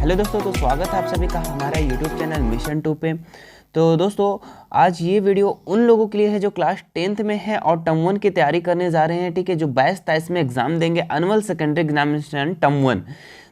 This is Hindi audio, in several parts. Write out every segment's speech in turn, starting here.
हेलो दोस्तों, तो स्वागत है आप सभी का हमारा यूट्यूब चैनल मिशन 2 पे। तो दोस्तों आज ये वीडियो उन लोगों के लिए है जो क्लास 10th में है और टर्म 1 की तैयारी करने जा रहे हैं, ठीक है, जो 22-23 में एग्जाम देंगे एनुअल सेकेंडरी एग्जामिनेशन टर्म 1।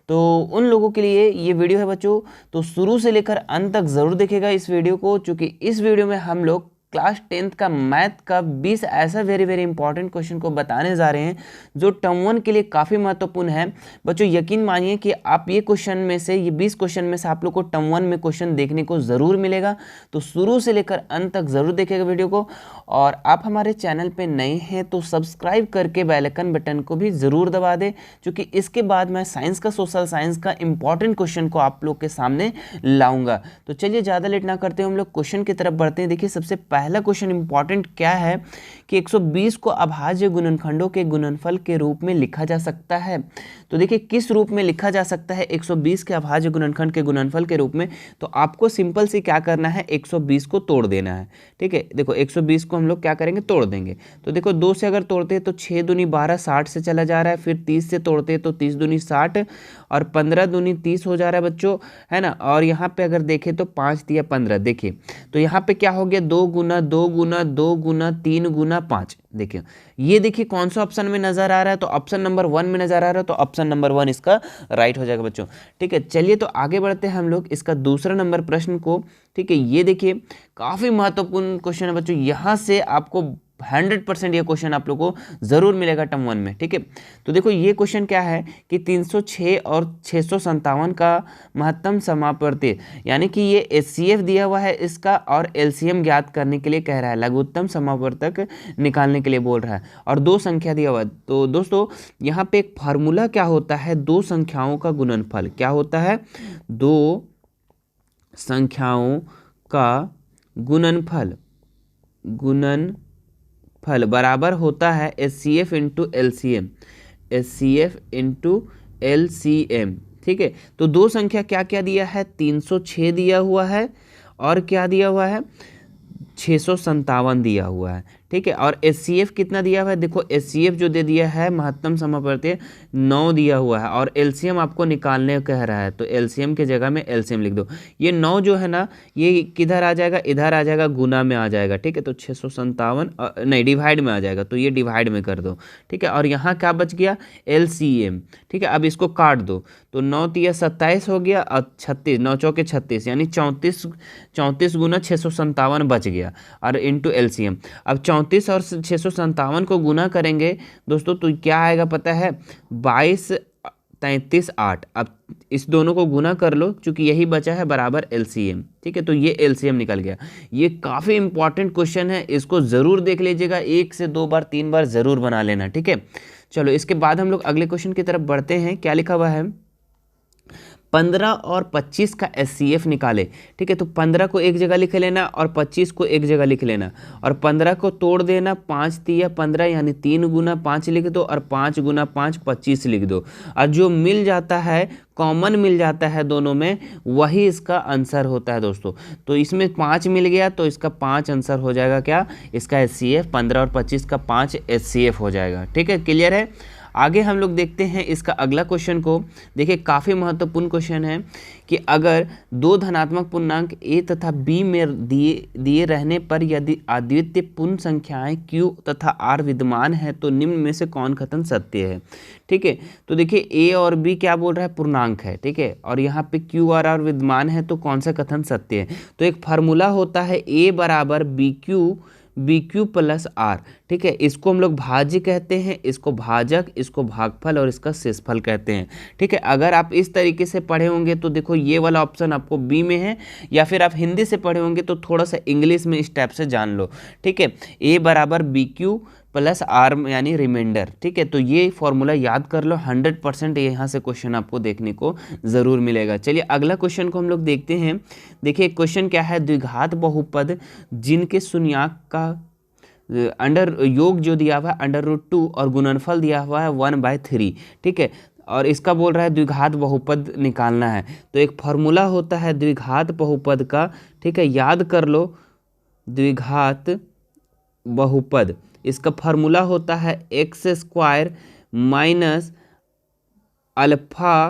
तो उन लोगों के लिए ये वीडियो है बच्चों, तो शुरू से लेकर अंत तक ज़रूर देखिएगा इस वीडियो को, क्योंकि इस वीडियो में हम लोग क्लास 10th का मैथ का 20 ऐसा वेरी वेरी इंपॉर्टेंट क्वेश्चन को बताने जा रहे हैं जो टर्म 1 के लिए काफ़ी महत्वपूर्ण है। बच्चों यकीन मानिए कि आप ये क्वेश्चन में से, ये 20 क्वेश्चन में से आप लोग को टर्म 1 में क्वेश्चन देखने को ज़रूर मिलेगा। तो शुरू से लेकर अंत तक ज़रूर देखिएगा वीडियो को। और आप हमारे चैनल पे नए हैं तो सब्सक्राइब करके बेल आइकन बटन को भी ज़रूर दबा दें, क्योंकि इसके बाद मैं साइंस का, सोशल साइंस का इंपॉर्टेंट क्वेश्चन को आप लोग के सामने लाऊंगा। तो चलिए ज़्यादा लेट ना करते हैं, हम लोग क्वेश्चन की तरफ बढ़ते हैं। देखिए सबसे पहला क्वेश्चन इंपॉर्टेंट क्या है कि 120 को अभाज्य गुणनखंडों के गुणनफल के रूप में लिखा जा सकता है। तो देखिए किस रूप में लिखा जा सकता है 120 के अभाज्य गुणनखंड के गुणनफल के रूप में। तो आपको सिंपल से क्या करना है, 120 को तोड़ देना है। ठीक है, देखो 120 को हम लोग क्या करेंगे, तोड़ देंगे। तो देखो 2 से अगर तोड़ते हैं तो 6 दूनी 12, 60 से चला जा रहा है। फिर 30 से तोड़ते हैं तो 30 दूनी 60 और 15 दूनी 30 हो जा रहा है बच्चों, है ना। और यहाँ पे अगर देखें तो 5 दिया 15, देखिए तो यहाँ पे क्या हो गया, 2 गुना 2 गुना 2 गुना 3 गुना 5। देखिए ये देखिए कौन सा ऑप्शन में नजर आ रहा है, तो ऑप्शन नंबर 1 में नजर आ रहा है, तो ऑप्शन नंबर 1 इसका राइट हो जाएगा बच्चों। ठीक है, चलिए तो आगे बढ़ते हैं हम लोग इसका दूसरा नंबर प्रश्न को। ठीक है, ये देखिए काफी महत्वपूर्ण क्वेश्चन है बच्चों, यहाँ से आपको 100% ये क्वेश्चन आप लोग को जरूर मिलेगा टर्म 1 में। ठीक है, तो देखो ये क्वेश्चन क्या है कि 306 और 657 का महत्तम समापवर्ती, यानी कि ये एचसीएफ दिया हुआ है इसका, और एलसीएम ज्ञात करने के लिए कह रहा है, लघुत्तम समापवर्तक निकालने के लिए बोल रहा है, और 2 संख्या दिया हुआ है। तो दोस्तों यहाँ पे एक फार्मूला क्या होता है, 2 संख्याओं का गुणनफल क्या होता है, 2 संख्याओं का गुणनफल बराबर होता है HCF into LCM, HCF into LCM. ठीक है, तो 2 संख्या क्या क्या दिया है, 306 दिया हुआ है और क्या दिया हुआ है, 657 दिया हुआ है। ठीक है, और एचसीएफ कितना दिया हुआ है, देखो एचसीएफ जो दे दिया है महत्तम समापवर्ती 9 दिया हुआ है, और एलसीएम आपको निकालने कह रहा है, तो एलसीएम के जगह में एलसीएम लिख दो। ये 9 जो है ना, ये किधर आ जाएगा, इधर आ जाएगा, गुना में आ जाएगा। ठीक है, तो 657 नहीं, डिवाइड में आ जाएगा, तो ये डिवाइड में कर दो। ठीक है, और यहाँ क्या बच गया, एलसीएम। ठीक है, अब इसको काट दो, तो 9 तिया 27 हो गया, और 36, 9 चौके 36, यानी 34 गुना 657 बच गया, और इंटू एलसीएम। अब 34 और 657 को गुना करेंगे दोस्तों तो क्या आएगा पता है, 22 33 8। अब इस दोनों को गुना कर लो, क्योंकि यही बचा है बराबर एलसीएम। ठीक है, तो ये एलसीएम निकल गया। ये काफ़ी इंपॉर्टेंट क्वेश्चन है, इसको ज़रूर देख लीजिएगा, 1 से 2 बार 3 बार ज़रूर बना लेना। ठीक है, चलो इसके बाद हम लोग अगले क्वेश्चन की तरफ बढ़ते हैं। क्या लिखा हुआ है, 15 और 25 का एचसीएफ निकाले। ठीक है, तो 15 को एक जगह लिख लेना और 25 को एक जगह लिख लेना, और 15 को तोड़ देना, 5 तिया 15 यानी 3 गुना 5 लिख दो, और 5 गुना 5 25 लिख दो, और जो मिल जाता है, कॉमन मिल जाता है दोनों में, वही इसका आंसर होता है दोस्तों। तो इसमें 5 मिल गया, तो इसका 5 आंसर हो जाएगा क्या, इसका एचसीएफ 15 और 25 का 5 एचसीएफ हो जाएगा। ठीक है, क्लियर है। आगे हम लोग देखते हैं इसका अगला क्वेश्चन को। देखिए काफ़ी महत्वपूर्ण क्वेश्चन है कि अगर 2 धनात्मक पूर्णांक a तथा b में दिए रहने पर यदि अद्वितीय पूर्ण संख्याएं q तथा r विद्यमान है तो निम्न में से कौन कथन सत्य है। ठीक है, तो देखिए a और b क्या बोल रहा है, पूर्णांक है। ठीक है, और यहाँ पे q और r विद्यमान है, तो कौन सा कथन सत्य है। तो एक फार्मूला होता है a बराबर बी क्यू प्लस आर। ठीक है, इसको हम लोग भाज्य कहते हैं, इसको भाजक, इसको भागफल और इसका शेषफल कहते हैं। ठीक है, अगर आप इस तरीके से पढ़े होंगे तो देखो ये वाला ऑप्शन आपको बी में है, या फिर आप हिंदी से पढ़े होंगे तो थोड़ा सा इंग्लिश में इस टाइप से जान लो। ठीक है, ए बराबर बी क्यू प्लस आर यानी रिमाइंडर। ठीक है, तो ये फॉर्मूला याद कर लो, 100% यहाँ से क्वेश्चन आपको देखने को ज़रूर मिलेगा। चलिए अगला क्वेश्चन को हम लोग देखते हैं। देखिए क्वेश्चन क्या है, द्विघात बहुपद जिनके शून्याक का अंडर योग जो दिया हुआ है √2 और गुणनफल दिया हुआ है 1/3। ठीक है, और इसका बोल रहा है द्विघात बहुपद निकालना है। तो एक फॉर्मूला होता है द्विघात बहुपद का। ठीक है, याद कर लो, द्विघात बहुपद, इसका फार्मूला होता है x² - alpha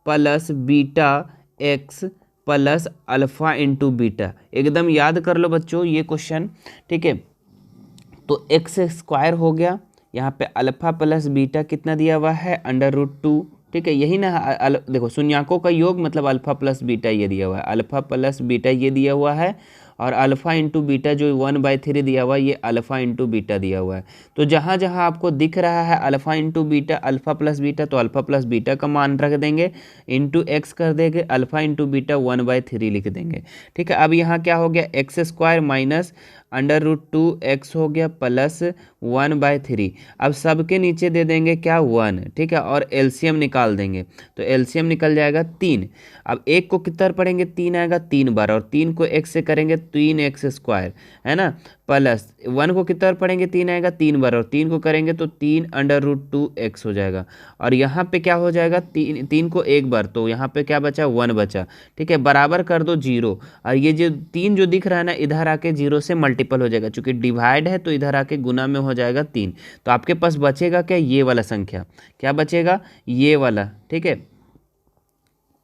plus beta x plus alpha into beta. एकदम याद कर लो बच्चों ये क्वेश्चन, ठीक है। तो एक्स स्क्वायर हो गया, यहाँ पे अल्फ़ा प्लस बीटा कितना दिया हुआ है, √2, ठीक है। यही ना देखो शून्यकों का योग मतलब अल्फ़ा प्लस बीटा ये दिया हुआ है, अल्फ़ा प्लस बीटा ये दिया हुआ है, और अल्फ़ा इंटू बीटा जो 1/3 दिया हुआ है ये अल्फ़ा इंटू बीटा दिया हुआ है। तो जहाँ जहाँ आपको दिख रहा है alpha into beta, alpha plus beta, तो अल्फ़ा प्लस बीटा का मान रख देंगे, इंटू एक्स कर देंगे, अल्फ़ा इंटू बीटा 1/3 लिख देंगे, ठीक है। अब यहाँ क्या हो गया, एक्स स्क्वायर माइनस √2 एक्स हो गया प्लस 1/3। अब सबके नीचे दे देंगे क्या, 1, ठीक है, और एलसीएम निकाल देंगे, तो एलसीएम निकल जाएगा 3। अब एक को कितना पढ़ेंगे, 3 आएगा 3 बार, और 3 को एक्स से करेंगे 3x स्क्वायर, है ना, प्लस 1 को कितना पढ़ेंगे, 3 आएगा 3 बार, और 3 को करेंगे तो 3 √2 x हो जाएगा। और यहाँ पे क्या हो जाएगा, 3 को एक बार, तो यहाँ पे क्या बचा, 1 बचा, ठीक है। बराबर कर दो 0, और ये जो 3 जो दिख रहा है ना इधर आके 0 से मल्टीपल हो जाएगा, चूंकि डिवाइड है तो इधर आके गुना में हो जाएगा 3। तो आपके पास बचेगा क्या, ये वाला संख्या, क्या बचेगा, ये वाला, ठीक है।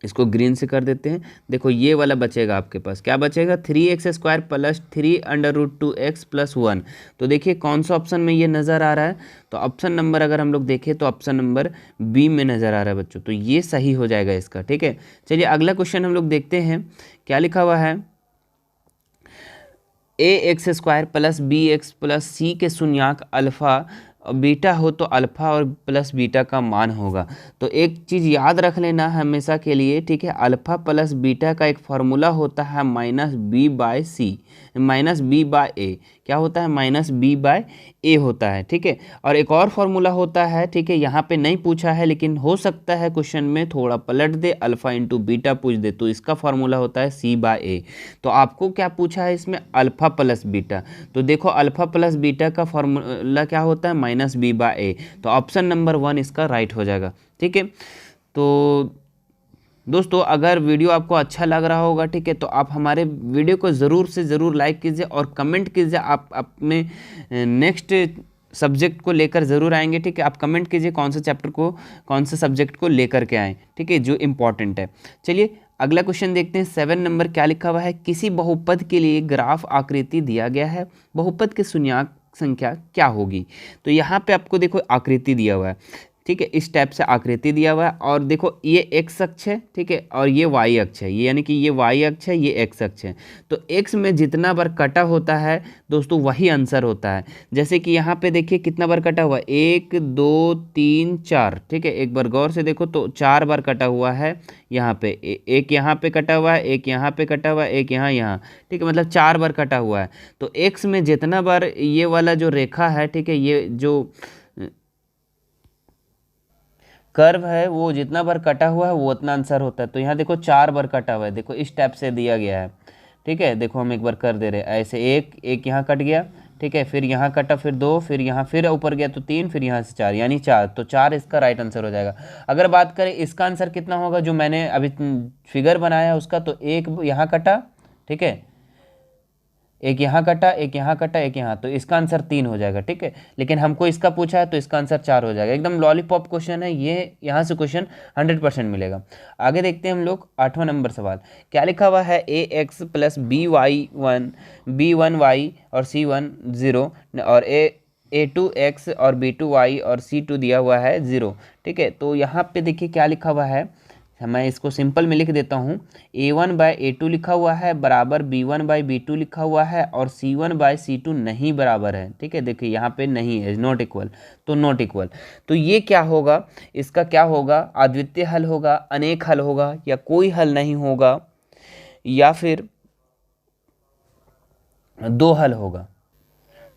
इसको ग्रीन से कर देते हैं, देखो ये वाला बचेगा आपके पास, क्या बचेगा, 3x square plus 3 √2 x plus 1। तो देखिए कौन सा ऑप्शन में ये नज़र आ रहा है, तो ऑप्शन नंबर अगर हम लोग देखें तो ऑप्शन नंबर बी में नज़र आ रहा है बच्चों, तो ये सही हो जाएगा इसका, ठीक है। चलिए अगला क्वेश्चन हम लोग देखते हैं, क्या लिखा हुआ है, ax square plus bx plus c के शून्याक अल्फ़ा बीटा हो तो अल्फ़ा और प्लस बीटा का मान होगा। तो एक चीज़ याद रख लेना हमेशा के लिए, ठीक है, अल्फ़ा प्लस बीटा का एक फार्मूला होता है -b/a, क्या होता है, -b/a होता है, ठीक है। और एक और फार्मूला होता है, ठीक है, यहाँ पे नहीं पूछा है लेकिन हो सकता है क्वेश्चन में थोड़ा पलट दे, अल्फ़ा इंटू बीटा पूछ दे, तो इसका फार्मूला होता है c/a। तो आपको क्या पूछा है इसमें, अल्फ़ा प्लस बीटा, तो देखो अल्फ़ा प्लस बीटा का फार्मूला क्या होता है, -b/a। तो ऑप्शन नंबर 1 इसका राइट हो जाएगा, ठीक है। तो दोस्तों अगर वीडियो आपको अच्छा लग रहा होगा, ठीक है, तो आप हमारे वीडियो को ज़रूर से ज़रूर लाइक कीजिए और कमेंट कीजिए, आप अपने नेक्स्ट सब्जेक्ट को लेकर ज़रूर आएंगे, ठीक है। आप कमेंट कीजिए कौन से चैप्टर को, कौन से सब्जेक्ट को लेकर के आएँ, ठीक है, जो इम्पॉर्टेंट है। चलिए अगला क्वेश्चन देखते हैं, 7 नंबर, क्या लिखा हुआ है, किसी बहुपद के लिए ग्राफ आकृति दिया गया है, बहुपद के शून्याक संख्या क्या होगी। तो यहाँ पे आपको देखो आकृति दिया हुआ है, ठीक है, इस टाइप से आकृति दिया हुआ है, और देखो ये एक्स अक्ष है, ठीक है, और ये वाई अक्ष है, ये यानी कि ये वाई अक्ष है, ये एक्स अक्ष है। तो एक्स में जितना बार कटा होता है दोस्तों वही आंसर होता है। जैसे कि यहाँ पे देखिए कितना बार कटा हुआ है, 1 2 3 4, ठीक है, एक बार गौर से देखो तो 4 बार कटा हुआ है यहाँ पे, एक यहाँ पे कटा हुआ है, एक यहाँ पे कटा हुआ है, एक यहाँ, ठीक है, मतलब 4 बार कटा हुआ है। तो एक्स में जितना बार ये वाला जो रेखा है, ठीक है, ये जो कर्व है वो जितना बार कटा हुआ है वो उतना आंसर होता है। तो यहाँ देखो 4 बार कटा हुआ है, देखो इस टाइप से दिया गया है, ठीक है। देखो हम एक बार कर दे रहे हैं ऐसे, एक यहाँ कट गया, ठीक है, फिर यहाँ कटा, फिर 2, फिर यहाँ फिर ऊपर गया तो 3, फिर यहाँ से 4, यानी 4। तो 4 इसका राइट आंसर हो जाएगा। अगर बात करें इसका आंसर कितना होगा, जो मैंने अभी फिगर बनाया है उसका, तो एक यहाँ कटा, ठीक है, एक यहाँ कटा, एक यहाँ कटा, एक यहाँ, तो इसका आंसर 3 हो जाएगा, ठीक है। लेकिन हमको इसका पूछा है तो इसका आंसर 4 हो जाएगा। एकदम लॉलीपॉप क्वेश्चन है ये, यहाँ से क्वेश्चन 100% मिलेगा। आगे देखते हैं हम लोग 8वां नंबर सवाल, क्या लिखा हुआ है, ax प्लस b1y और c1 0, और a2x और b2y और c2 दिया हुआ है 0, ठीक है। तो यहाँ पे देखिए क्या लिखा हुआ है, मैं इसको सिंपल में लिख देता हूँ, a1/a2 लिखा हुआ है बराबर b1/b2 लिखा हुआ है, और c1/c2 नहीं बराबर है, ठीक है। देखिए यहाँ पे नहीं है, नॉट इक्वल, तो नॉट इक्वल। तो ये क्या होगा, इसका क्या होगा, अद्वितीय हल होगा, अनेक हल होगा, या कोई हल नहीं होगा, या फिर 2 हल होगा।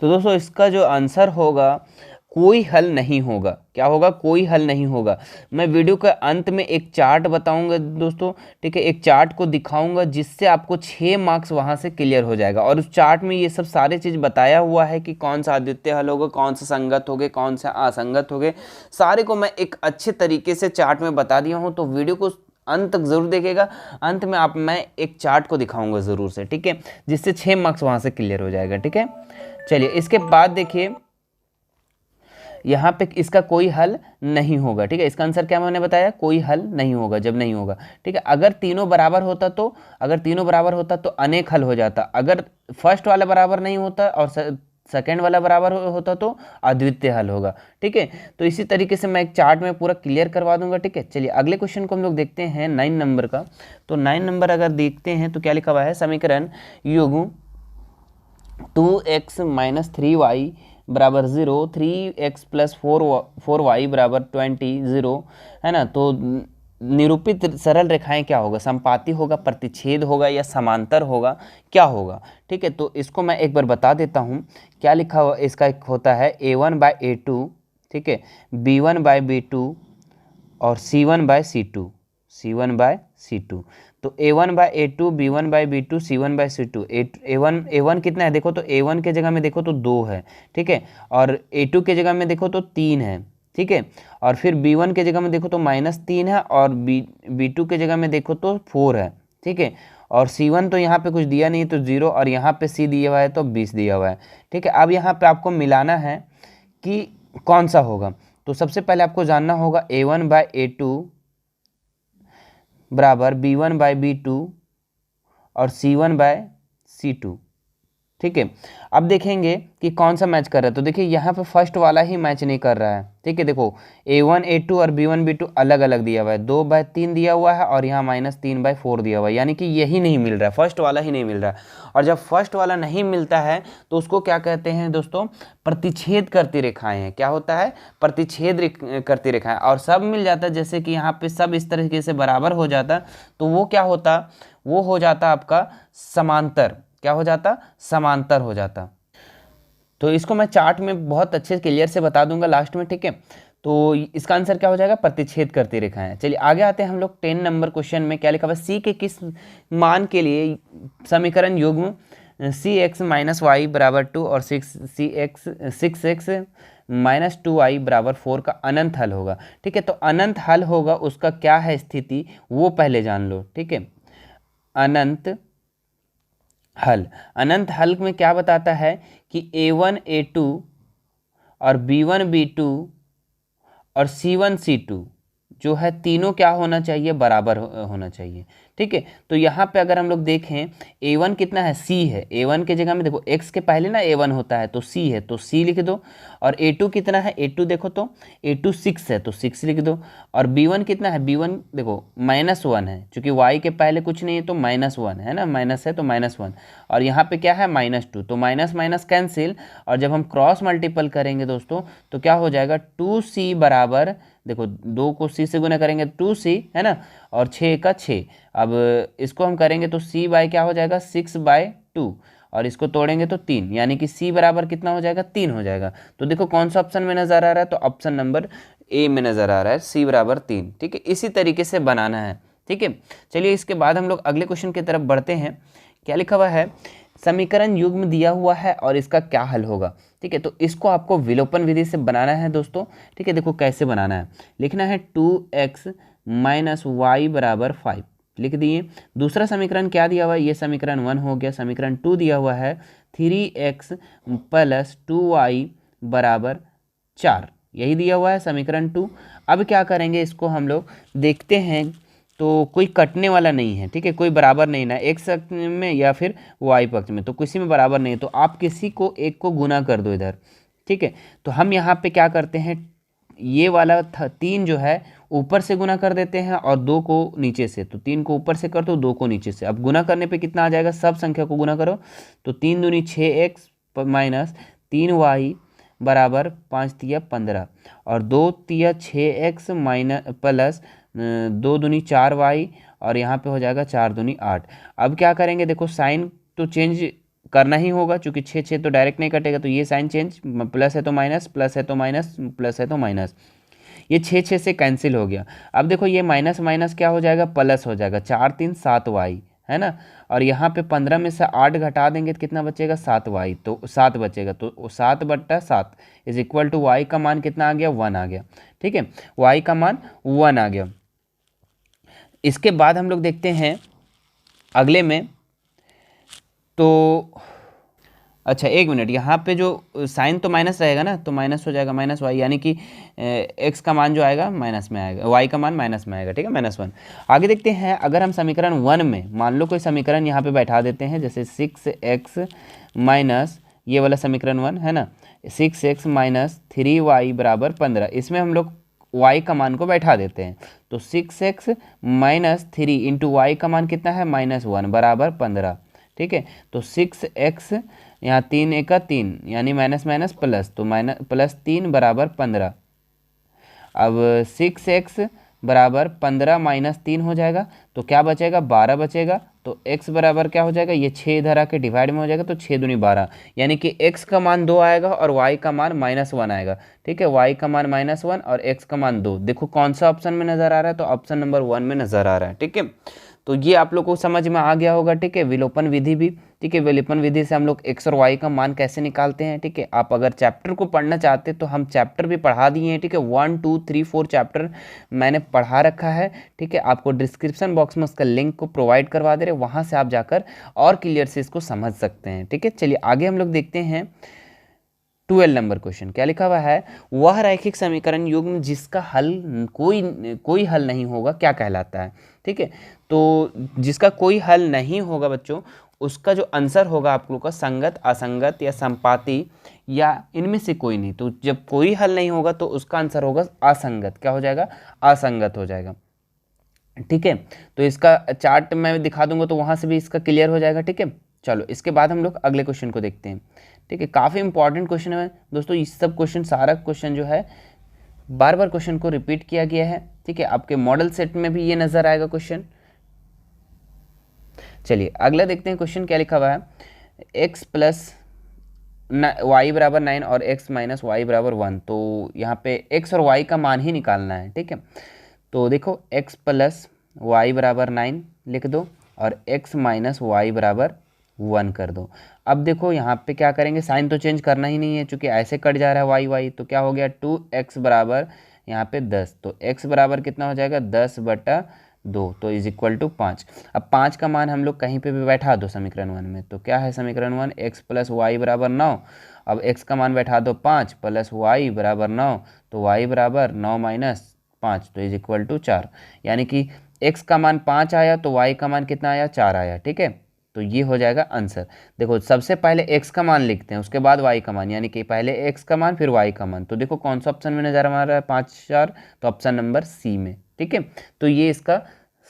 तो दोस्तों इसका जो आंसर होगा कोई हल नहीं होगा। क्या होगा, कोई हल नहीं होगा। मैं वीडियो के अंत में एक चार्ट बताऊंगा दोस्तों, ठीक है, एक चार्ट को दिखाऊंगा जिससे आपको 6 मार्क्स वहां से क्लियर हो जाएगा। और उस चार्ट में ये सब सारे चीज़ बताया हुआ है कि कौन सा अद्वितीय हल होगा, कौन सा संगत हो गए, कौन सा असंगत हो गए, सारे को मैं एक अच्छे तरीके से चार्ट में बता दिया हूँ। तो वीडियो को अंत तक जरूर देखिएगा, अंत में मैं एक चार्ट को दिखाऊंगा ज़रूर से, ठीक है, जिससे 6 मार्क्स वहाँ से क्लियर हो जाएगा, ठीक है। चलिए इसके बाद देखिए यहाँ पे इसका कोई हल नहीं होगा, ठीक है। इसका आंसर क्या मैंने बताया, कोई हल नहीं होगा जब नहीं होगा, ठीक है। अगर तीनों बराबर होता तो अनेक हल हो जाता, अगर फर्स्ट वाला बराबर नहीं होता और सेकेंड वाला बराबर होता तो अद्वितीय हल होगा, ठीक है। तो इसी तरीके से मैं एक चार्ट में पूरा क्लियर करवा दूंगा, ठीक है। चलिए अगले क्वेश्चन को हम लोग देखते हैं 9 नंबर का। तो 9 नंबर अगर देखते हैं तो क्या लिखा हुआ है, समीकरण युग्म 2x - 3y बराबर 0, 3x + 4y बराबर 20 0, है ना। तो निरूपित सरल रेखाएं क्या होगा, संपाती होगा, प्रतिच्छेद होगा या समांतर होगा, क्या होगा, ठीक है। तो इसको मैं एक बार बता देता हूँ क्या लिखा हुआ। इसका एक होता है a1/a2, ठीक है, b1/b2 और c1/c2। तो a1/a2, b1/b2, c1/c2। a1 कितना है देखो, तो a1 के जगह में देखो तो 2 है, ठीक है, और a2 के जगह में देखो तो 3 है, ठीक है, और फिर b1 के जगह में देखो तो -3 है, और b2 के जगह में देखो तो 4 है, ठीक है, और c1 तो यहाँ पे कुछ दिया नहीं तो 0, और यहाँ पे c दिया हुआ है तो 20 दिया हुआ है, ठीक है। अब यहाँ पे आपको मिलाना है कि कौन सा होगा। तो सबसे पहले आपको जानना होगा a1/a2 बराबर b1/b2 और c1/c2, ठीक है। अब देखेंगे कि कौन सा मैच कर रहा है। तो देखिए यहाँ पे फर्स्ट वाला ही मैच नहीं कर रहा है, ठीक है। देखो a1 a2 और b1 b2 अलग अलग दिया हुआ है, 2/3 दिया हुआ है और यहाँ -3/4 दिया हुआ है, यानी कि यही नहीं मिल रहा है, फर्स्ट वाला ही नहीं मिल रहा है। और जब फर्स्ट वाला नहीं मिलता है तो उसको क्या कहते हैं दोस्तों, प्रतिच्छेद करती रेखाएं हैं। क्या होता है, प्रतिच्छेद करती रेखाएं। और सब मिल जाता है, जैसे कि यहाँ पे सब इस तरीके से बराबर हो जाता तो वो क्या होता, वो हो जाता आपका समांतर। क्या हो जाता, समांतर हो जाता। तो इसको मैं चार्ट में बहुत अच्छे से क्लियर से बता दूंगा लास्ट में, ठीक है। तो इसका आंसर क्या हो जाएगा, प्रतिच्छेद करती रेखाएं। चलिए आगे आते हैं हम लोग 10 नंबर क्वेश्चन में। क्या लिखा हुआ है, सी के किस मान के लिए समीकरण युग्म cx - y बराबर 2 और 6x - 2y बराबर 4 का अनंत हल होगा, ठीक है। तो अनंत हल होगा, उसका क्या है स्थिति वो पहले जान लो, ठीक है। अनंत हल में क्या बताता है कि a1 a2 और b1 b2 और c1 c2 जो है तीनों क्या होना चाहिए, बराबर होना चाहिए, ठीक है। तो यहाँ पे अगर हम लोग देखें a1 कितना है, c है, a1 के जगह में देखो x के पहले ना a1 होता है तो c है तो c लिख दो। और a2 कितना है, a2 देखो तो a2 6 है तो 6 लिख दो। और b1 कितना है, b1 देखो -1 है, क्योंकि y के पहले कुछ नहीं है तो -1 है ना, माइनस है तो -1। और यहाँ पे क्या है, -2, तो माइनस माइनस कैंसिल। और जब हम क्रॉस मल्टीपल करेंगे दोस्तों तो क्या हो जाएगा, 2c बराबर, देखो 2 को c से गुना करेंगे 2c, है ना, और 6 का 6। अब इसको हम करेंगे तो c बाय क्या हो जाएगा, 6/2, और इसको तोड़ेंगे तो 3, यानी कि c बराबर कितना हो जाएगा, 3 हो जाएगा। तो देखो कौन सा ऑप्शन में नजर आ रहा है, तो ऑप्शन नंबर ए में नजर आ रहा है, c बराबर 3, ठीक है। इसी तरीके से बनाना है, ठीक है। चलिए इसके बाद हम लोग अगले क्वेश्चन की तरफ बढ़ते हैं। क्या लिखा हुआ है, समीकरण युग्म दिया हुआ है और इसका क्या हल होगा, ठीक है। तो इसको आपको विलोपन विधि से बनाना है दोस्तों, ठीक है। देखो कैसे बनाना है, लिखना है 2x - y बराबर 5 लिख दिए। दूसरा समीकरण क्या दिया हुआ है, ये समीकरण 1 हो गया। समीकरण 2 दिया हुआ है 3x + 2y बराबर 4, यही दिया हुआ है समीकरण 2। अब क्या करेंगे, इसको हम लोग देखते हैं। तो कोई कटने वाला नहीं है, ठीक है, कोई बराबर नहीं ना x पक्ष में या फिर y पक्ष में, तो किसी में बराबर नहीं है, तो आप किसी को एक को गुना कर दो इधर, ठीक है। तो हम यहाँ पे क्या करते हैं, ये वाला 3 जो है ऊपर से गुना कर देते हैं और 2 को नीचे से। तो 3 को ऊपर से कर दो, 2 को नीचे से। अब गुना करने पे कितना आ जाएगा, सब संख्या को गुना करो तो 3 दूनी 6x - 3y बराबर 5 तिया 15 और 2 तिया 6x प्लस 2 दूनी 4y और यहाँ पे हो जाएगा 4 दूनी 8। अब क्या करेंगे, देखो साइन तो चेंज करना ही होगा, क्योंकि 6 तो डायरेक्ट नहीं कटेगा, तो ये साइन चेंज, प्लस है तो माइनस, प्लस है तो माइनस, प्लस है तो माइनस, ये 6 से कैंसिल हो गया। अब देखो ये माइनस माइनस क्या हो जाएगा, प्लस हो जाएगा, 4 3 7y, है ना। और यहाँ पे 15 में से 8 घटा देंगे तो कितना बचेगा, 7y, तो 7 बचेगा। तो 7/7 इज इक्वल टू y का मान कितना आ गया, 1 आ गया, ठीक है, y का मान 1 आ गया। इसके बाद हम लोग देखते हैं अगले में। तो अच्छा एक मिनट, यहाँ पे जो साइन तो माइनस रहेगा ना, तो माइनस हो जाएगा माइनस वाई, यानी कि एक्स का मान जो आएगा माइनस में आएगा, वाई का मान माइनस में आएगा, ठीक है, -1। आगे देखते हैं, अगर हम समीकरण 1 में मान लो कोई समीकरण यहाँ पे बैठा देते हैं, जैसे 6x माइनस, ये वाला समीकरण 1 है ना, 6x माइनस 3y बराबर 15, इसमें हम लोग y का मान को बैठा देते हैं। तो 6x माइनस 3 इंटू वाई का मान कितना है -1 बराबर 15, ठीक है। तो 6x यहाँ 3 एका 3 यानी माइनस माइनस प्लस, तो +3 बराबर 15। अब 6x बराबर 15 -3 हो जाएगा, तो क्या बचेगा 12 बचेगा। तो x बराबर क्या हो जाएगा, ये 6 इधर आके डिवाइड में हो जाएगा, तो 6 दूनी 12, यानी कि x का मान 2 आएगा और y का मान -1 आएगा, ठीक है। y का मान -1 और x का मान 2। देखो कौन सा ऑप्शन में नज़र आ रहा है, तो ऑप्शन नंबर 1 में नज़र आ रहा है, ठीक है। तो ये आप लोग को समझ में आ गया होगा, ठीक है। विलोपन विधि भी, ठीक है, विलोपन विधि से हम लोग x और y का मान कैसे निकालते हैं, ठीक है। आप अगर चैप्टर को पढ़ना चाहते तो हम चैप्टर भी पढ़ा दिए हैं, ठीक है। 1 2 3 4 चैप्टर मैंने पढ़ा रखा है, ठीक है। आपको डिस्क्रिप्शन बॉक्स में उसका लिंक को प्रोवाइड करवा दे रहे, वहाँ से आप जाकर और क्लियर से इसको समझ सकते हैं, ठीक है। चलिए आगे हम लोग देखते हैं 12 नंबर क्वेश्चन। क्या लिखा हुआ है, वह रैखिक समीकरण युग्म जिसका हल कोई हल नहीं होगा क्या कहलाता है, ठीक है। तो जिसका कोई हल नहीं होगा बच्चों, उसका जो आंसर होगा आप लोग का संगत, असंगत या संपाती या इनमें से कोई नहीं। तो जब कोई हल नहीं होगा तो उसका आंसर होगा असंगत। क्या हो जाएगा, असंगत हो जाएगा, ठीक है। तो इसका चार्ट मैं दिखा दूंगा तो वहाँ से भी इसका क्लियर हो जाएगा, ठीक है। चलो इसके बाद हम लोग अगले क्वेश्चन को देखते हैं, ठीक है। काफ़ी इंपॉर्टेंट क्वेश्चन है दोस्तों, इस सब क्वेश्चन, सारा क्वेश्चन जो है बार बार क्वेश्चन को रिपीट किया गया है, ठीक है। आपके मॉडल सेट में भी ये नजर आएगा क्वेश्चन। चलिए अगला देखते हैं क्वेश्चन क्या लिखा हुआ है, x प्लस वाई बराबर 9 और x माइनस वाई बराबर 1। तो यहाँ पे x और y का मान ही निकालना है, ठीक है। तो देखो x प्लस वाई बराबर 9 लिख दो और x माइनस वाई बराबर 1 कर दो। अब देखो यहाँ पे क्या करेंगे, साइन तो चेंज करना ही नहीं है, चूंकि ऐसे कट जा रहा है वाई वाई, तो क्या हो गया 2x बराबर यहाँ पे 10। तो x बराबर कितना हो जाएगा 10/2, तो इज इक्वल टू 5। अब 5 का मान हम लोग कहीं पे भी बैठा दो समीकरण 1 में, तो क्या है समीकरण 1, x प्लस वाई बराबर 9। अब x का मान बैठा दो 5 प्लस वाई बराबर 9, तो y बराबर 9 माइनस 5, तो इज इक्वल टू 4। यानी कि x का मान 5 आया तो y का मान कितना आया, 4 आया, ठीक है। तो ये हो जाएगा आंसर। देखो सबसे पहले x का मान लिखते हैं, उसके बाद y का मान, यानी कि पहले x का मान फिर y का मान। तो देखो कौन सा ऑप्शन में नजर आ रहा है 5 4, तो ऑप्शन नंबर सी में, ठीक है। तो ये इसका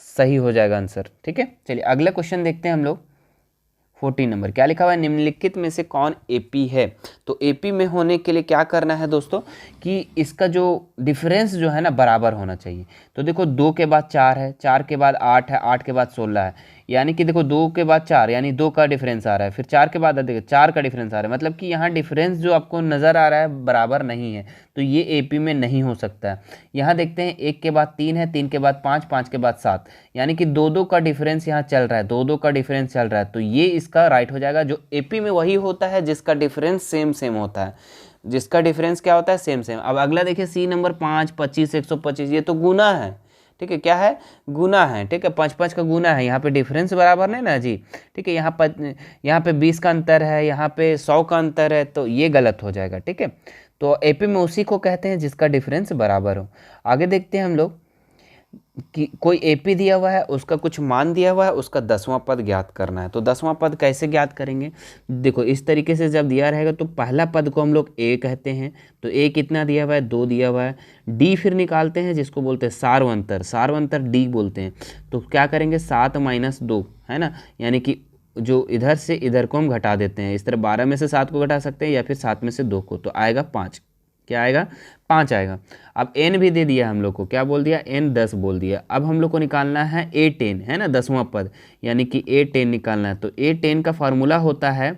सही हो जाएगा आंसर, ठीक है। चलिए अगला क्वेश्चन देखते हैं हम लोग 14 नंबर। क्या लिखा हुआ है, निम्नलिखित में से कौन एपी है। तो एपी में होने के लिए क्या करना है दोस्तों, कि इसका जो डिफरेंस जो है ना बराबर होना चाहिए। तो देखो 2 के बाद 4 है, 4 के बाद 8 है, 8 के बाद 16 है, यानी कि देखो 2 के बाद 4 यानी 2 का डिफरेंस आ रहा है, फिर 4 के बाद देखो 4 का डिफरेंस आ रहा है, मतलब कि यहाँ डिफरेंस जो आपको नज़र आ रहा है बराबर नहीं है, तो ये एपी में नहीं हो सकता है। यहाँ देखते हैं 1 के बाद 3 है, 3 के बाद 5, 5 के बाद 7, यानी कि 2 का डिफरेंस यहाँ चल रहा है, 2 का डिफरेंस चल रहा है, तो ये इसका राइट हो जाएगा। जो एपी में वही होता है जिसका डिफरेंस सेम सेम होता है, जिसका डिफरेंस क्या होता है, सेम सेम। अब अगला देखिए सी नंबर 5 25 125, ये तो गुना है, ठीक है। क्या है, गुना है, ठीक है। 5 5 का गुना है, यहाँ पे डिफरेंस बराबर नहीं ना जी, ठीक है। यहाँ पे 20 का अंतर है, यहाँ पे 100 का अंतर है, तो ये गलत हो जाएगा, ठीक है। तो एपी में उसी को कहते हैं जिसका डिफरेंस बराबर हो। आगे देखते हैं हम लोग कि कोई एपी दिया हुआ है, उसका कुछ मान दिया हुआ है, उसका 10वां पद ज्ञात करना है। तो 10वां पद कैसे ज्ञात करेंगे, देखो इस तरीके से जब दिया रहेगा तो पहला पद को हम लोग ए कहते हैं, तो ए कितना दिया हुआ है, 2 दिया हुआ है। डी फिर निकालते हैं जिसको बोलते हैं सार्वंतर, सार्वंतर डी बोलते हैं। तो क्या करेंगे 7 - 2 है ना, यानी कि जो इधर से इधर को हम घटा देते हैं, इस तरह 12 में से 7 को घटा सकते हैं या फिर 7 में से 2 को, तो आएगा 5। क्या आएगा, 5 आएगा। अब n भी दे दिया हम लोग को, क्या बोल दिया, n 10 बोल दिया। अब हम लोग को निकालना है a10 है ना, 10वां पद, यानी कि a10 निकालना है। तो a10 का फार्मूला होता है,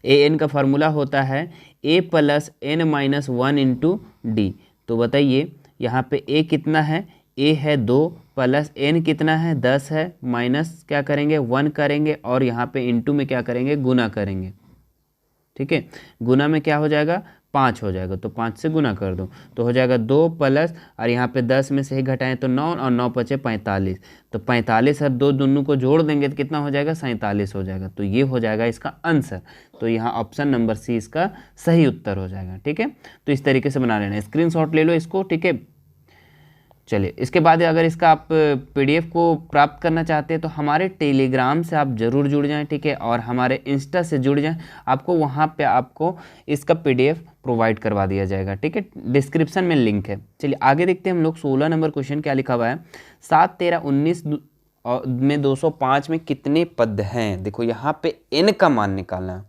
an का फार्मूला होता है a plus n minus 1 into d. तो बताइए यहाँ पे a कितना है, a है 2 प्लस n कितना है 10 है, माइनस क्या करेंगे 1 करेंगे और यहाँ पे इंटू में क्या करेंगे, गुना करेंगे, ठीक है। गुना में क्या हो जाएगा 5 हो जाएगा, तो 5 से गुना कर दो तो हो जाएगा 2 प्लस, और यहाँ पे 10 में से 1 घटाएं तो 9, और 9 बचे 45, तो 45 और 2 दोनों को जोड़ देंगे तो कितना हो जाएगा, 47 हो जाएगा। तो ये हो जाएगा इसका आंसर। तो यहाँ ऑप्शन नंबर सी इसका सही उत्तर हो जाएगा। ठीक है, तो इस तरीके से बना लेना, स्क्रीनशॉट ले लो इसको। ठीक है, चलिए इसके बाद अगर इसका आप पीडीएफ को प्राप्त करना चाहते हैं तो हमारे टेलीग्राम से आप ज़रूर जुड़ जाएं। ठीक है, और हमारे इंस्टा से जुड़ जाएं, आपको वहाँ पे आपको इसका पीडीएफ प्रोवाइड करवा दिया जाएगा। ठीक है, डिस्क्रिप्शन में लिंक है। चलिए आगे देखते हैं हम लोग। 16 नंबर क्वेश्चन क्या लिखा हुआ है, 7, 13, 19 में 205 में कितने पद हैं। देखो यहाँ पे n का मान निकालना है।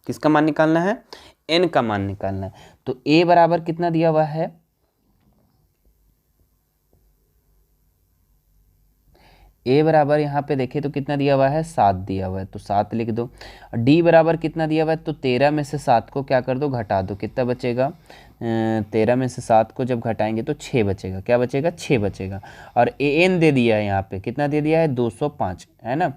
किसका मान निकालना है, n का मान निकालना है। तो a बराबर कितना दिया हुआ है, ए बराबर यहाँ पे देखें तो कितना दिया हुआ है, 7 दिया हुआ है, तो 7 लिख दो। डी बराबर कितना दिया हुआ है, तो 13 में से 7 को क्या कर दो, घटा दो। कितना बचेगा, 13 में से 7 को जब घटाएंगे तो 6 बचेगा। क्या बचेगा, 6 बचेगा। और ए एन दे दिया है, यहाँ पे कितना दे दिया है, 205, है ना।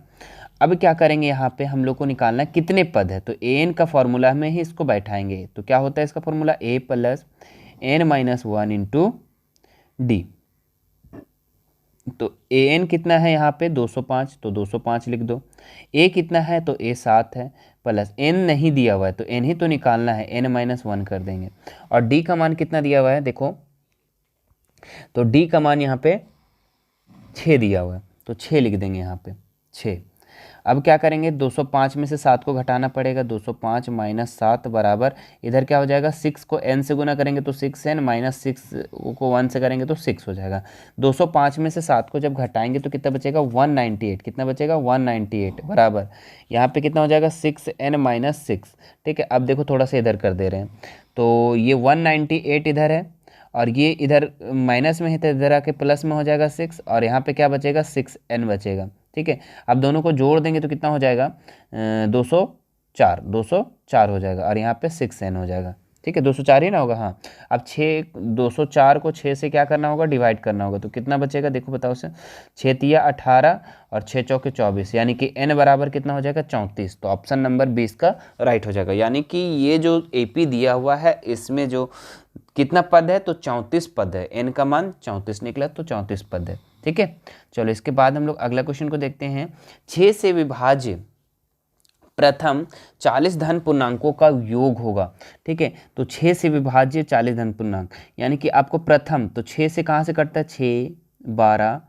अब क्या करेंगे, यहाँ पे हम लोग को निकालना है कितने पद है, तो ए एन का फॉर्मूला में ही इसको बैठाएंगे। तो क्या होता है इसका formula, a plus n minus 1 into d. तो ए एन कितना है यहाँ पे 205, तो 205 लिख दो। ए कितना है, तो ए 7 है, प्लस एन नहीं दिया हुआ है तो एन ही तो निकालना है, एन माइनस 1 कर देंगे। और डी का मान कितना दिया हुआ है, देखो तो डी का मान यहाँ पे 6 दिया हुआ है, तो 6 लिख देंगे यहाँ पे 6। अब क्या करेंगे, 205 में से 7 को घटाना पड़ेगा, 205 माइनस 7 बराबर इधर क्या हो जाएगा, 6 को n से गुना करेंगे तो 6n, माइनस 6 को 1 से करेंगे तो 6 हो जाएगा। 205 में से 7 को जब घटाएंगे तो कितना बचेगा, 198। कितना बचेगा, 198 बराबर यहाँ पे कितना हो जाएगा, 6n माइनस 6। ठीक है, अब देखो थोड़ा सा इधर कर दे रहे हैं, तो ये 198 इधर है और ये इधर माइनस में है तो इधर आके प्लस में हो जाएगा 6, और यहाँ पे क्या बचेगा, 6n बचेगा। ठीक है, अब दोनों को जोड़ देंगे तो कितना हो जाएगा, 204 हो जाएगा, और यहाँ पे 6n हो जाएगा। ठीक है, 204 ही ना होगा, हाँ। अब 204 को 6 से क्या करना होगा, डिवाइड करना होगा, तो कितना बचेगा, देखो बताओ से, 6 तिया 18 और 6 चौके 24, यानी कि n बराबर कितना हो जाएगा, 34। तो ऑप्शन नंबर 20 का राइट हो जाएगा। यानी कि ये जो AP दिया हुआ है इसमें जो कितना पद है, तो 34 पद है। n का मान 34 निकला, तो 34 पद है। ठीक है, चलो इसके बाद हम लोग अगला क्वेश्चन को देखते हैं। 6 से विभाज्य प्रथम 40 धन पूर्णांकों का योग होगा। ठीक है, तो 6 से विभाज्य 40 धन पूर्णांक, यानी कि आपको प्रथम, तो 6 से कहाँ से कटता है, 6, 12,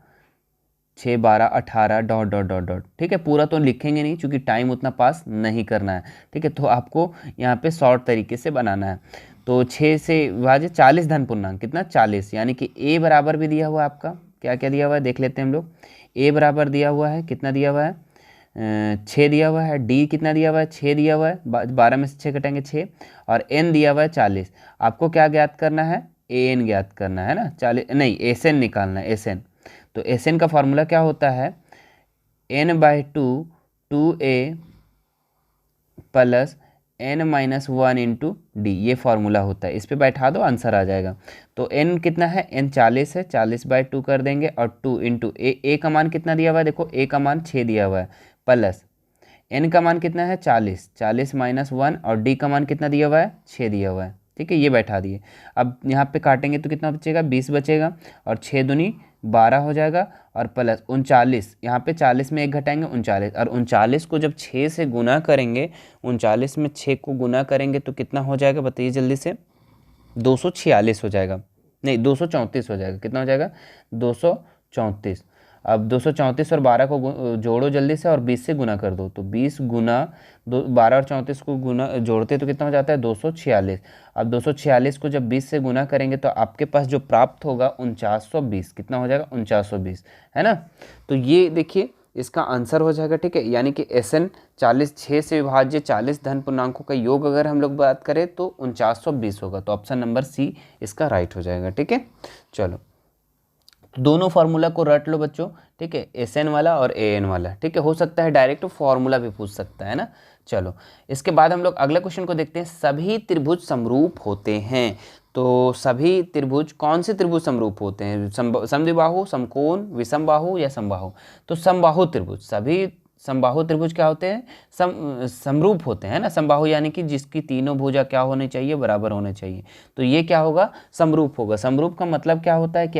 18 डॉट डॉट डॉट डॉट। ठीक है, पूरा तो लिखेंगे नहीं क्योंकि टाइम उतना पास नहीं करना है। ठीक है, तो आपको यहाँ पे शॉर्ट तरीके से बनाना है। तो 6 से विभाज्य 40 धन पूर्णांक कितना, 40, यानी कि ए बराबर भी दिया हुआ है आपका, क्या क्या दिया हुआ है देख लेते हैं हम लोग। ए बराबर दिया हुआ है, कितना दिया हुआ है, 6 दिया हुआ है। डी कितना दिया हुआ है, 6 दिया हुआ है, 12 में से 6 घटाएंगे 6, और एन दिया हुआ है 40। आपको क्या ज्ञात करना है, ए एन ज्ञात करना है ना, 40 नहीं, एस एन निकालना है, एस एन। तो एस एन का फॉर्मूला क्या होता है, n/2 2a plus n minus 1 into D, ये फार्मूला होता है। इस पे बैठा दो, आंसर आ जाएगा। तो n कितना है, n 40 है, 40/2 कर देंगे, और 2 इंटू ए का मान कितना दिया हुआ है, देखो ए का मान 6 दिया हुआ है, प्लस n का मान कितना है, 40 माइनस 1, और डी का मान कितना दिया हुआ है, 6 दिया हुआ है। ठीक है, ये बैठा दिए। अब यहाँ पे काटेंगे तो कितना बचेगा, 20 बचेगा, और 6 दूनी 12 हो जाएगा, और प्लस 39, यहाँ पे 40 में 1 घटाएंगे 39, और 39 को जब 6 से गुना करेंगे, 39 में 6 को गुना करेंगे तो कितना हो जाएगा, बताइए जल्दी से, 246 हो जाएगा, नहीं 234 हो जाएगा। कितना हो जाएगा, 234। अब 234 और 12 को जोड़ो जल्दी से, और 20 से गुना कर दो, तो 20 गुना 12 और 34 को गुना जोड़ते तो कितना हो जाता है, 246। अब 246 को जब 20 से गुना करेंगे तो आपके पास जो प्राप्त होगा 4920, कितना हो जाएगा, 4920, है ना। तो ये देखिए इसका आंसर हो जाएगा। ठीक है, यानी कि SN 6 से विभाज्य 40 धन पूर्णांकों का योग अगर हम लोग बात करें तो 4920 होगा। तो ऑप्शन नंबर सी इसका राइट हो जाएगा। ठीक है, चलो दोनों फार्मूला को रट लो बच्चों। ठीक है, SN वाला और AN वाला। ठीक है, हो सकता है डायरेक्ट फार्मूला भी पूछ सकता है ना। चलो इसके बाद हम लोग अगले क्वेश्चन को देखते हैं। सभी त्रिभुज समरूप होते हैं। तो सभी त्रिभुज, कौन से त्रिभुज समरूप होते हैं, समद्विबाहु, समकोण, विषमबाहु या समबाहु। तो समबाहु त्रिभुज, सभी समबाहु त्रिभुज क्या होते हैं, समरूप होते हैं ना। समबाहु यानी कि जिसकी तीनों भुजा क्या होने चाहिए, बराबर होने चाहिए। तो ये क्या होगा, समरूप होगा। समरूप का मतलब क्या होता है कि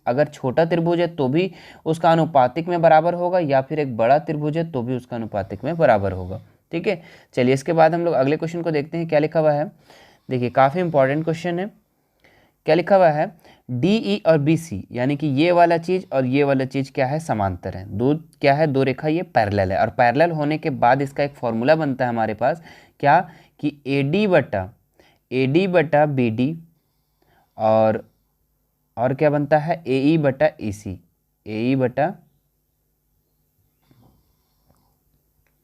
अगर छोटा त्रिभुज है तो भी उसका अनुपातिक में बराबर होगा, या फिर एक बड़ा त्रिभुज है तो भी उसका अनुपातिक में बराबर होगा। ठीक है, चलिए इसके बाद हम लोग अगले क्वेश्चन को देखते हैं। क्या लिखा हुआ है, देखिए काफ़ी इंपॉर्टेंट क्वेश्चन है। क्या लिखा हुआ है, डी ई और बी सी यानी कि ये वाला चीज़ और ये वाला चीज़ क्या है, समांतर है। दो क्या है, दो रेखा ये पैरेलल है, और पैरेलल होने के बाद इसका एक फॉर्मूला बनता है हमारे पास, क्या कि ए डी बटा बी डी और क्या बनता है, ए ई बटा ई सी, ए ई बटा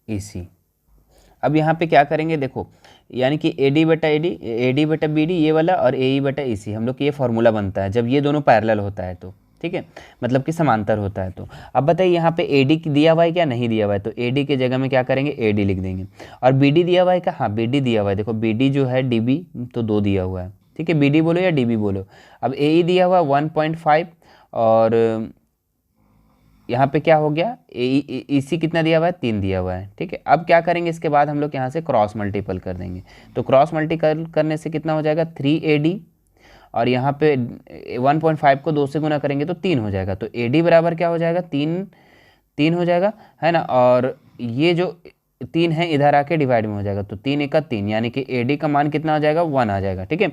ई सी। अब यहाँ पे क्या करेंगे, देखो यानी कि ए डी बटा बी डी ये वाला, और ए ई बटा ई सी, हम लोग की ये फॉर्मूला बनता है जब ये दोनों पैरेलल होता है तो। ठीक है, मतलब कि समांतर होता है तो। अब बताइए यहाँ पे ए डी दिया हुआ है क्या, नहीं दिया हुआ है, तो ए डी के जगह में क्या करेंगे, ए डी लिख देंगे। और बी डी दिया हुआ है क्या, हाँ बी डी दिया हुआ है। देखो बी डी जो है डी बी तो 2 दिया हुआ है। ठीक है, बी डी बोलो या डी बी बोलो। अब ए ई दिया हुआ है 1.5, और यहाँ पे क्या हो गया, ई सी कितना दिया हुआ है, 3 दिया हुआ है। ठीक है, अब क्या करेंगे, इसके बाद हम लोग यहाँ से क्रॉस मल्टीपल कर देंगे। तो क्रॉस मल्टीपल करने से कितना हो जाएगा, 3AD, और यहाँ पे 1.5 को 2 से गुना करेंगे तो 3 हो जाएगा। तो AD बराबर क्या हो जाएगा, 3 हो जाएगा, है ना। और ये जो 3 है इधर आके डिवाइड में हो जाएगा, तो 3 एका 3, यानी कि AD का मान कितना आ जाएगा, 1 आ जाएगा। ठीक है,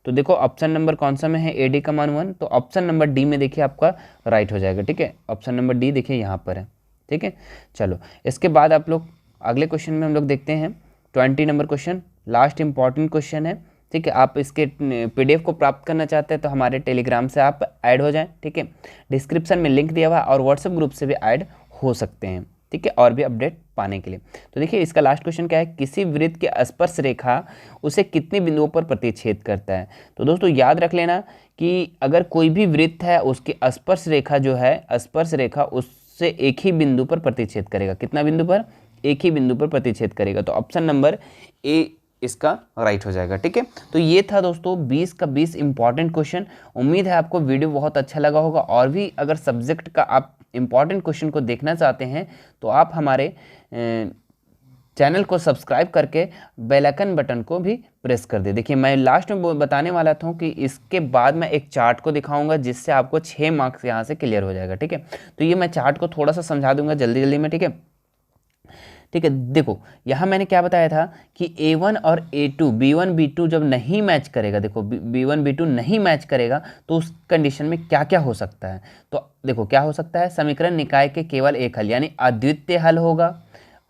तो देखो ऑप्शन नंबर कौन सा में है, AD का मान 1, तो ऑप्शन नंबर डी में देखिए आपका राइट हो जाएगा। ठीक है, ऑप्शन नंबर डी देखिए यहाँ पर है। ठीक है, चलो इसके बाद आप लोग अगले क्वेश्चन में हम लोग देखते हैं 20 number question, last important question है। ठीक है, आप इसके PDF को प्राप्त करना चाहते हैं तो हमारे टेलीग्राम से आप ऐड हो जाएं। ठीक है, डिस्क्रिप्शन में लिंक दिया हुआ है, और व्हाट्सएप ग्रुप से भी ऐड हो सकते हैं। ठीक है, और भी अपडेट पाने के लिए। तो देखिए इसका लास्ट क्वेश्चन क्या है, किसी वृत्त के स्पर्श रेखा उसे कितने बिंदुओं पर प्रतिच्छेद करता है। तो दोस्तों याद रख लेना कि अगर कोई भी वृत्त है उसकी स्पर्श रेखा जो है, स्पर्श रेखा उससे एक ही बिंदु पर प्रतिच्छेद करेगा। कितना बिंदु पर, एक ही बिंदु पर प्रतिच्छेद करेगा। तो ऑप्शन नंबर ए इसका राइट हो जाएगा। ठीक है, तो ये था दोस्तों 20 का 20 इंपॉर्टेंट क्वेश्चन। उम्मीद है आपको वीडियो बहुत अच्छा लगा होगा, और भी अगर सब्जेक्ट का आप इंपॉर्टेंट क्वेश्चन को देखना चाहते हैं तो आप हमारे चैनल को सब्सक्राइब करके बेल आइकन बटन को भी प्रेस कर दे। देखिए मैं लास्ट में बताने वाला था कि इसके बाद मैं एक चार्ट को दिखाऊंगा जिससे आपको 6 मार्क्स यहाँ से क्लियर हो जाएगा। ठीक है, तो ये मैं चार्ट को थोड़ा सा समझा दूंगा जल्दी में। ठीक है, ठीक है, देखो यहाँ मैंने क्या बताया था कि A1 और A2 B1 B2 जब नहीं मैच करेगा, देखो B1 B2 नहीं मैच करेगा तो उस कंडीशन में क्या क्या हो सकता है। तो देखो क्या हो सकता है, समीकरण निकाय के केवल एक हल यानी अद्वितीय हल होगा,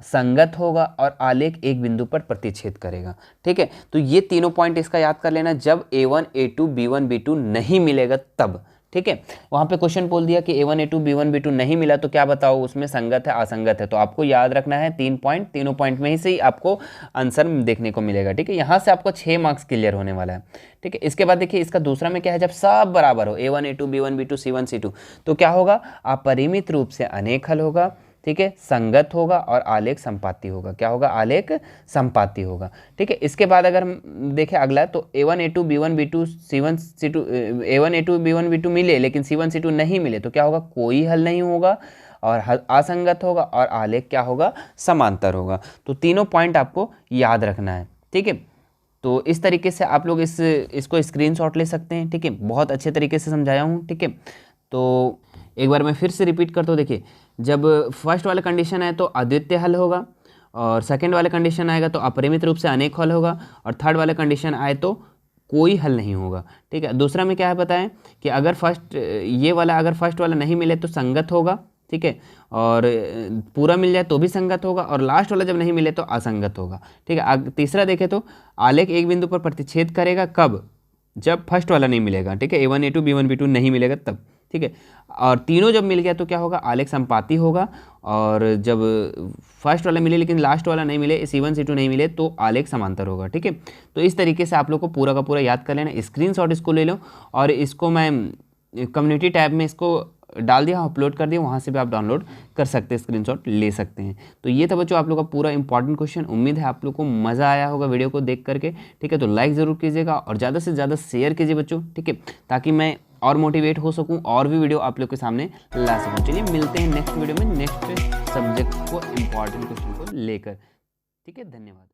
संगत होगा, और आलेख एक बिंदु पर प्रतिच्छेद करेगा। ठीक है, तो ये तीनों पॉइंट इसका याद कर लेना, जब A1 A2 B1 B2 नहीं मिलेगा तब। ठीक है, वहाँ पे क्वेश्चन बोल दिया कि A1 A2 B1 B2 नहीं मिला तो क्या बताओ उसमें संगत है असंगत है, तो आपको याद रखना है 3 पॉइंट, तीनों पॉइंट में ही से ही आपको आंसर देखने को मिलेगा। ठीक है, यहाँ से आपको 6 मार्क्स क्लियर होने वाला है। ठीक है, इसके बाद देखिए इसका दूसरा में क्या है, जब सब बराबर हो A1 A2 B1 B2 C1 C2 तो क्या होगा, अपरिमित रूप से अनेक हल होगा। ठीक है, संगत होगा और आलेख संपाती होगा। क्या होगा, आलेख संपाती होगा। ठीक है, इसके बाद अगर हम देखें अगला, तो A1 A2 B1 B2 C1 C2 A1 A2 B1 B2 मिले लेकिन C1 C2 नहीं मिले तो क्या होगा, कोई हल नहीं होगा और असंगत होगा और आलेख क्या होगा, समांतर होगा। तो तीनों पॉइंट आपको याद रखना है। ठीक है, तो इस तरीके से आप लोग इसको स्क्रीनशॉट ले सकते हैं। ठीक है, बहुत अच्छे तरीके से समझाया हूँ। ठीक है, तो एक बार मैं फिर से रिपीट करता हूँ। देखिए जब फर्स्ट वाला कंडीशन है तो अद्वितीय हल होगा, और सेकंड वाला कंडीशन आएगा तो अपरिमित रूप से अनेक हल होगा, और थर्ड वाला कंडीशन आए तो कोई हल नहीं होगा। ठीक है, दूसरा में क्या है बताएं कि अगर फर्स्ट वाला नहीं मिले तो संगत होगा। ठीक है, और पूरा मिल जाए तो भी संगत होगा, और लास्ट वाला जब नहीं मिले तो असंगत होगा। ठीक है, तीसरा देखें तो आलेख एक बिंदु पर प्रतिच्छेद करेगा, कब, जब फर्स्ट वाला नहीं मिलेगा। ठीक है, A1 A2 B1 B2 नहीं मिलेगा तब। ठीक है, और तीनों जब मिल गया तो क्या होगा, आलेख संपाती होगा, और जब फर्स्ट वाला मिले लेकिन लास्ट वाला नहीं मिले, C1 C2 नहीं मिले तो आलेख समांतर होगा। ठीक है, तो इस तरीके से आप लोग को पूरा का पूरा याद कर लेना। स्क्रीनशॉट इसको ले लो, और इसको मैं कम्युनिटी टैब में इसको डाल दिया, अपलोड कर दिया, वहाँ से भी आप डाउनलोड कर सकते हैं, स्क्रीनशॉट ले सकते हैं। तो ये था बच्चों आप लोग का पूरा इंपॉर्टेंट क्वेश्चन। उम्मीद है आप लोग को मज़ा आया होगा वीडियो को देख करके। ठीक है, तो लाइक ज़रूर कीजिएगा और ज़्यादा से ज़्यादा शेयर कीजिए बच्चों। ठीक है, ताकि मैं और मोटिवेट हो सकूं और भी वीडियो आप लोग के सामने ला सकूं। चलिए मिलते हैं नेक्स्ट वीडियो में नेक्स्ट सब्जेक्ट को, इम्पॉर्टेंट क्वेश्चन को लेकर। ठीक है, धन्यवाद।